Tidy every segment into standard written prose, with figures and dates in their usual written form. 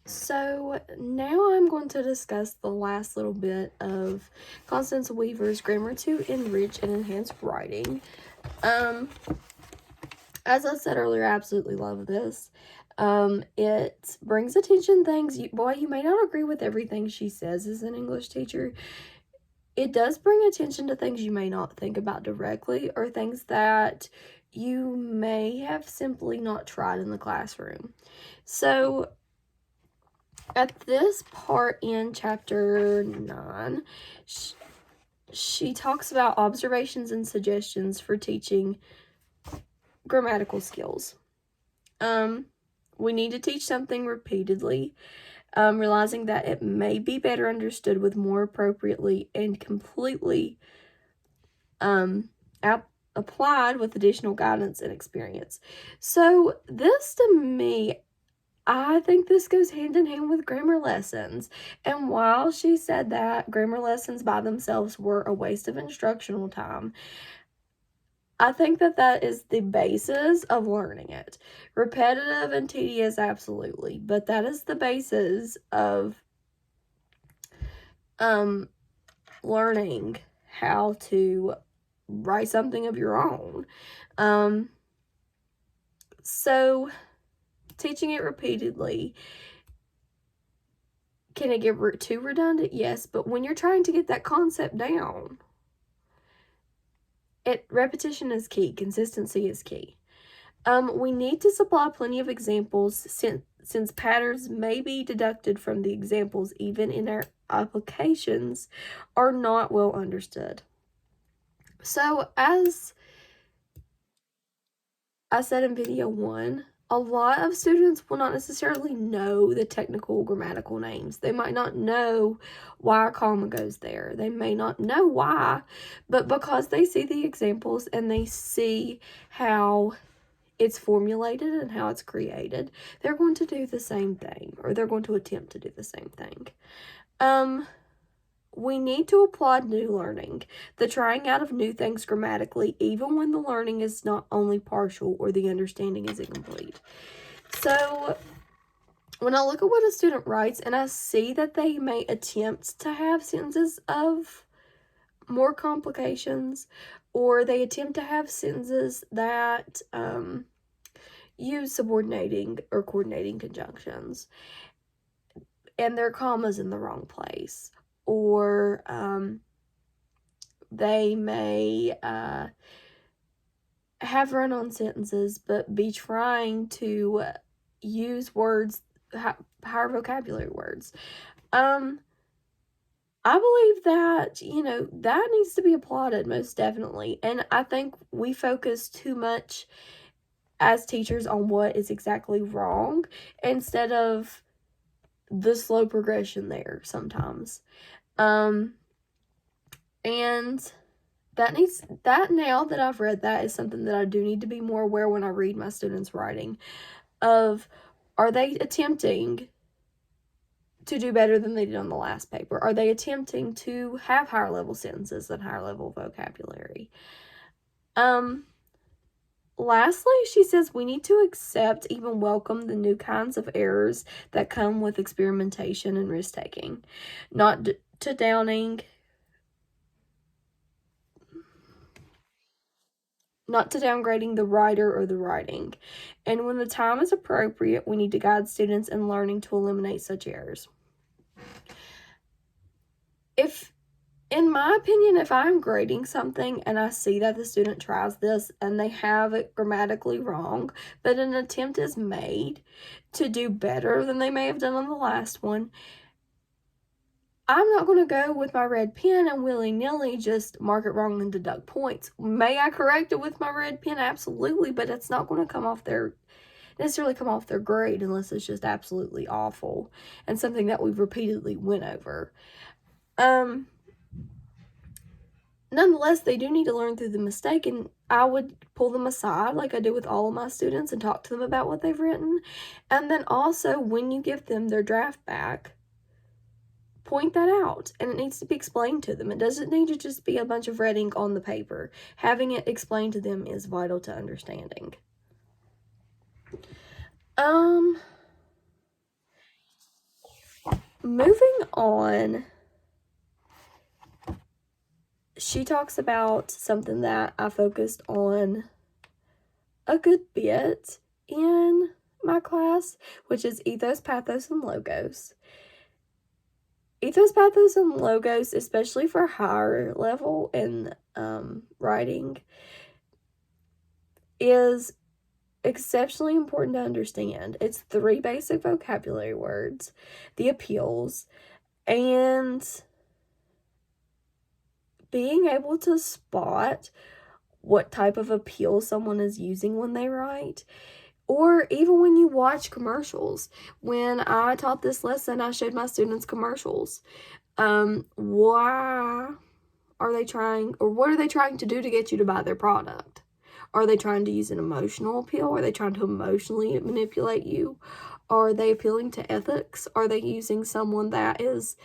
So now I'm going to discuss the last little bit of Constance Weaver's Grammar to Enrich and Enhance Writing. As I said earlier, I absolutely love this. It brings attention things. You may not agree with everything she says as an English teacher. It does bring attention to things you may not think about directly or things that you may have simply not tried in the classroom. So at this part in chapter 9, she talks about observations and suggestions for teaching grammatical skills. We need to teach something repeatedly, realizing that it may be better understood with more appropriately and completely applied with additional guidance and experience. So this to me, I think this goes hand in hand with grammar lessons. And while she said that grammar lessons by themselves were a waste of instructional time, I think that is the basis of learning it. Repetitive and tedious, absolutely, but that is the basis of learning how to write something of your own. So teaching it repeatedly, can it get too redundant? Yes, but when you're trying to get that concept down, repetition is key. Consistency is key. We need to supply plenty of examples since patterns may be deducted from the examples even in our applications are not well understood. So as I said in video 1, a lot of students will not necessarily know the technical grammatical names. They might not know why a comma goes there. They may not know why, but because they see the examples and they see how it's formulated and how it's created, they're going to do the same thing, or they're going to attempt to do the same thing. We need to applaud new learning, the trying out of new things grammatically, even when the learning is not only partial or the understanding is incomplete. So when I look at what a student writes and I see that they may attempt to have sentences of more complications, or they attempt to have sentences that use subordinating or coordinating conjunctions, and their commas in the wrong place, or they may have run-on sentences but be trying to use words, higher vocabulary words. I believe that, that needs to be applauded, most definitely. And I think we focus too much as teachers on what is exactly wrong instead of the slow progression there sometimes. And that now that I've read that is something that I do need to be more aware when I read my students' writing of, are they attempting to do better than they did on the last paper? Are they attempting to have higher level sentences and higher level vocabulary? Lastly, she says we need to accept, even welcome, the new kinds of errors that come with experimentation and risk-taking. Not downgrading the writer or the writing. And when the time is appropriate, we need to guide students in learning to eliminate such errors. In my opinion, if I'm grading something and I see that the student tries this and they have it grammatically wrong, but an attempt is made to do better than they may have done on the last one, I'm not going to go with my red pen and willy-nilly just mark it wrong and deduct points. May I correct it with my red pen? Absolutely, but it's not going to necessarily come off their grade unless it's just absolutely awful and something that we've repeatedly went over. Nonetheless, they do need to learn through the mistake, and I would pull them aside like I do with all of my students and talk to them about what they've written. And then also, when you give them their draft back, point that out, and it needs to be explained to them. It doesn't need to just be a bunch of red ink on the paper. Having it explained to them is vital to understanding. moving on, she talks about something that I focused on a good bit in my class, which is ethos, pathos, and logos. Ethos, pathos, and logos, especially for higher level in writing, is exceptionally important to understand. It's 3 basic vocabulary words, the appeals, and being able to spot what type of appeal someone is using when they write, or even when you watch commercials. When I taught this lesson, I showed my students commercials. Why are they trying, or what are they trying to do to get you to buy their product? Are they trying to use an emotional appeal? Are they trying to emotionally manipulate you? Are they appealing to ethics? Are they using someone that is,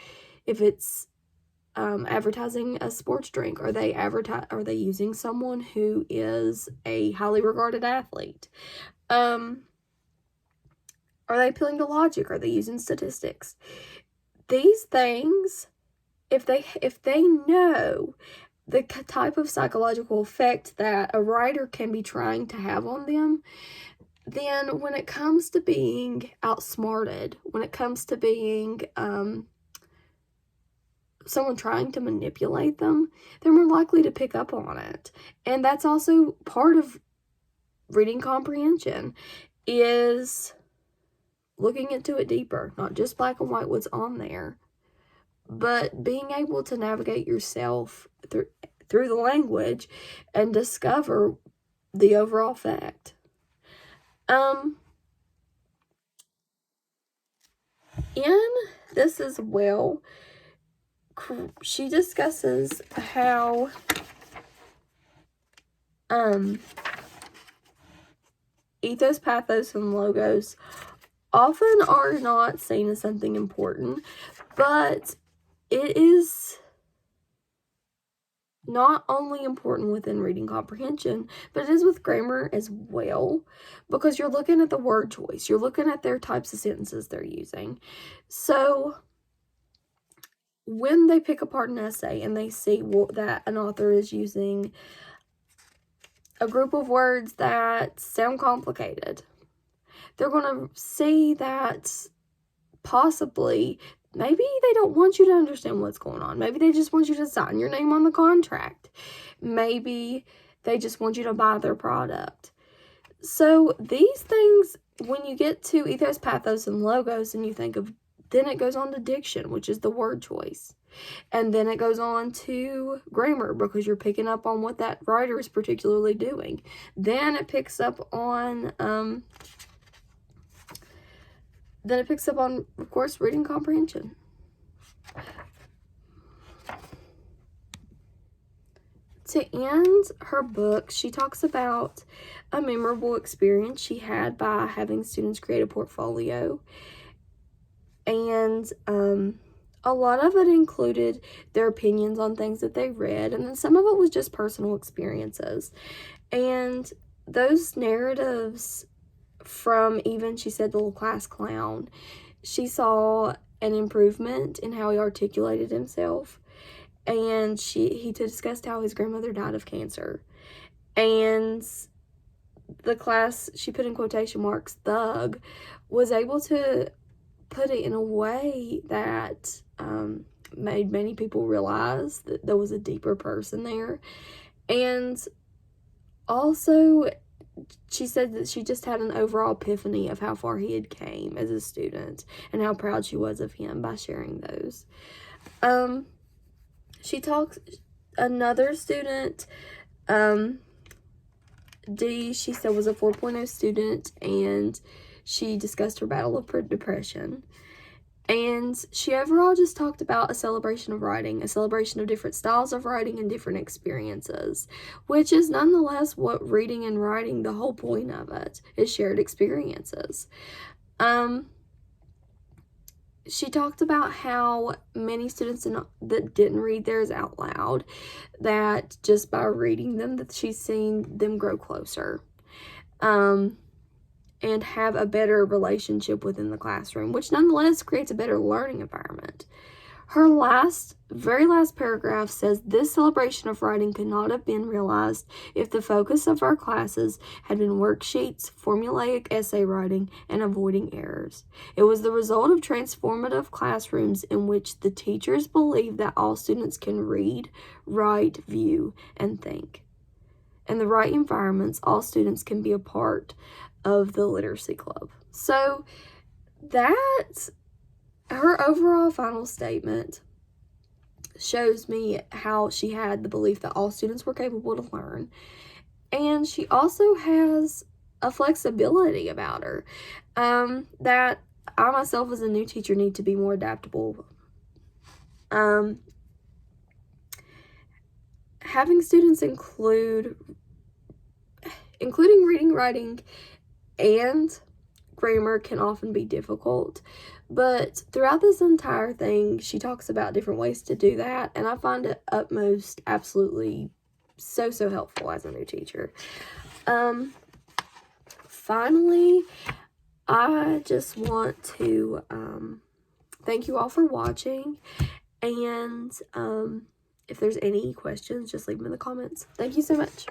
if it's advertising a sports drink, are they using someone who is a highly regarded athlete? Are they appealing to logic? Are they using statistics? These things, if they know the type of psychological effect that a writer can be trying to have on them, then when it comes to being outsmarted, when it comes to being someone trying to manipulate them, they're more likely to pick up on it. And that's also part of reading comprehension, is looking into it deeper, not just black and white what's on there, but being able to navigate yourself through the language and discover the overall fact. In this as well, she discusses how ethos, pathos, and logos often are not seen as something important, but it is not only important within reading comprehension, but it is with grammar as well, because you're looking at the word choice. You're looking at their types of sentences they're using. So when they pick apart an essay and they see that an author is using a group of words that sound complicated, they're going to see that possibly maybe they don't want you to understand what's going on. Maybe they just want you to sign your name on the contract. Maybe they just want you to buy their product. So these things, when you get to ethos, pathos, and logos, and you think of, then it goes on to diction, which is the word choice. And then it goes on to grammar, because you're picking up on what that writer is particularly doing. Then it picks up on, of course, reading comprehension. To end her book, she talks about a memorable experience she had by having students create a portfolio. And a lot of it included their opinions on things that they read, and then some of it was just personal experiences. And those narratives from, even, she said, the little class clown, she saw an improvement in how he articulated himself. And he discussed how his grandmother died of cancer. And the class, she put in quotation marks, thug, was able to put it in a way that made many people realize that there was a deeper person there. And also, she said that she just had an overall epiphany of how far he had came as a student and how proud she was of him by sharing those. She talks, another student, D, she said, was a 4.0 student, and she discussed her battle of depression. And she overall just talked about a celebration of writing, a celebration of different styles of writing and different experiences, which is nonetheless what reading and writing, the whole point of it, is shared experiences. She talked about how many students that didn't read theirs out loud, that just by reading them, that she's seen them grow closer. And and have a better relationship within the classroom, which nonetheless creates a better learning environment. Her very last paragraph says, "This celebration of writing could not have been realized if the focus of our classes had been worksheets, formulaic essay writing, and avoiding errors. It was the result of transformative classrooms in which the teachers believe that all students can read, write, view, and think. In the right environments, all students can be a part of the literacy club." So that, her overall final statement shows me how she had the belief that all students were capable to learn. And she also has a flexibility about her that I myself as a new teacher need to be more adaptable. Having students including reading, writing, and grammar can often be difficult, but throughout this entire thing, she talks about different ways to do that, and I find it utmost absolutely so helpful as a new teacher. Finally, I just want to thank you all for watching, and if there's any questions, just leave them in the comments. Thank you so much.